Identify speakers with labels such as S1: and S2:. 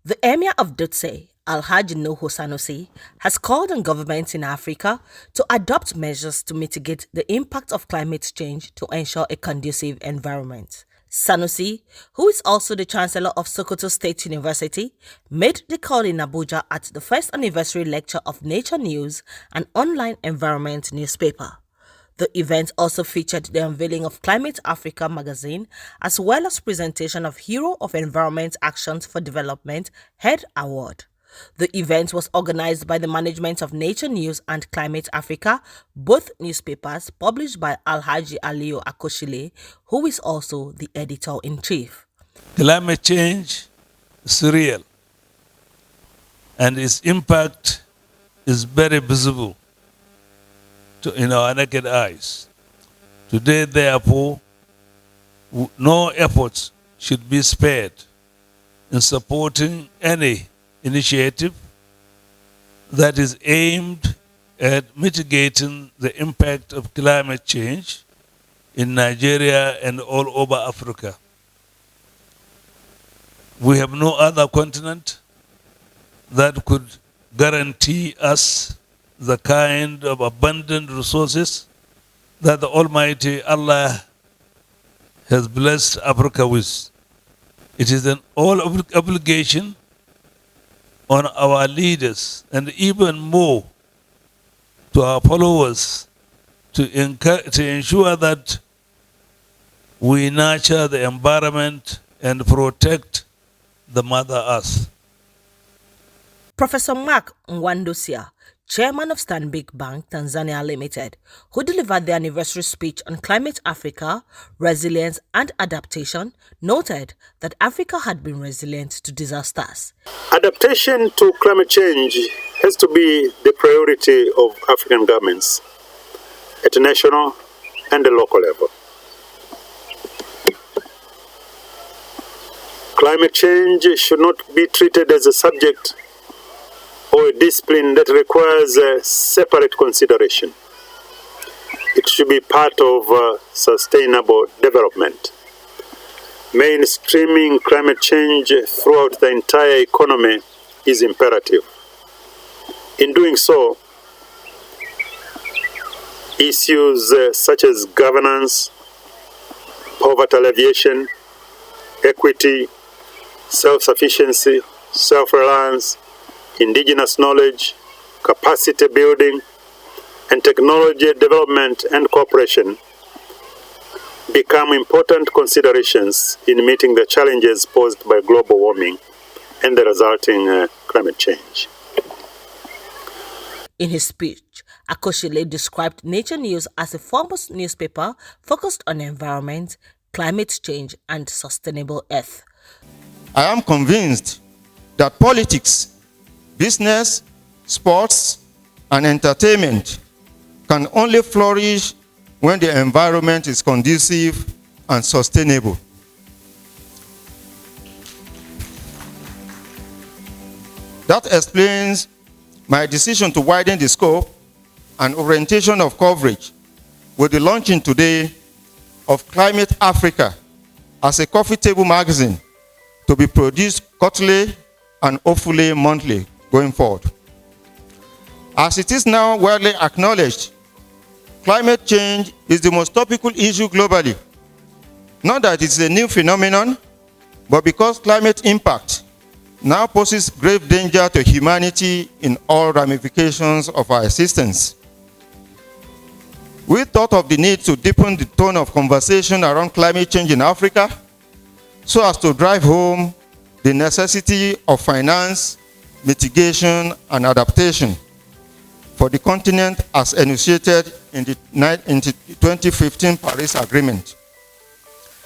S1: The Emir of Dutse, Alhaji Nuhu Sanusi, has called on governments in Africa to adopt measures to mitigate the impact of climate change to ensure a conducive environment. Sanusi, who is also the Chancellor of Sokoto State University, made the call in Abuja at the first anniversary lecture of Nature News, an online environment newspaper. The event also featured the unveiling of Climate Africa magazine, as well as presentation of Hero of Environment Actions for Development Head Award. The event was organized by the management of Nature News and Climate Africa, both newspapers published by Alhaji Aliyu Akoshile, who is also the editor-in-chief.
S2: Climate change is real, and its impact is very visible in our naked eyes. Today, therefore, no efforts should be spared in supporting any initiative that is aimed at mitigating the impact of climate change in Nigeria and all over Africa. We have no other continent that could guarantee us the kind of abundant resources that the Almighty Allah has blessed Africa with. It is an all obligation on our leaders and even more to our followers to ensure that we nurture the environment and protect the Mother Earth.
S1: Professor Mark Ngwandosia, chairman of Stanbic Bank Tanzania Limited, who delivered the anniversary speech on Climate Africa, resilience and adaptation, noted that Africa had been resilient to disasters.
S3: Adaptation to climate change has to be the priority of African governments at a national and a local level. Climate change should not be treated as a subject or a discipline that requires a separate consideration. It should be part of sustainable development. Mainstreaming climate change throughout the entire economy is imperative. In doing so, issues such as governance, poverty alleviation, equity, self-sufficiency, self-reliance, indigenous knowledge, capacity building, and technology development and cooperation become important considerations in meeting the challenges posed by global warming and the resulting climate change.
S1: In his speech, Akoshile described Nature News as a foremost newspaper focused on environment, climate change, and sustainable earth.
S4: I am convinced that politics, business, sports, and entertainment can only flourish when the environment is conducive and sustainable. That explains my decision to widen the scope and orientation of coverage with the launching today of Climate Africa as a coffee table magazine to be produced quarterly and hopefully monthly going forward. As it is now widely acknowledged, climate change is the most topical issue globally. Not that it's a new phenomenon, but because climate impact now poses grave danger to humanity in all ramifications of our existence. We thought of the need to deepen the tone of conversation around climate change in Africa so as to drive home the necessity of finance, mitigation, and adaptation for the continent as enunciated in the 2015 Paris Agreement.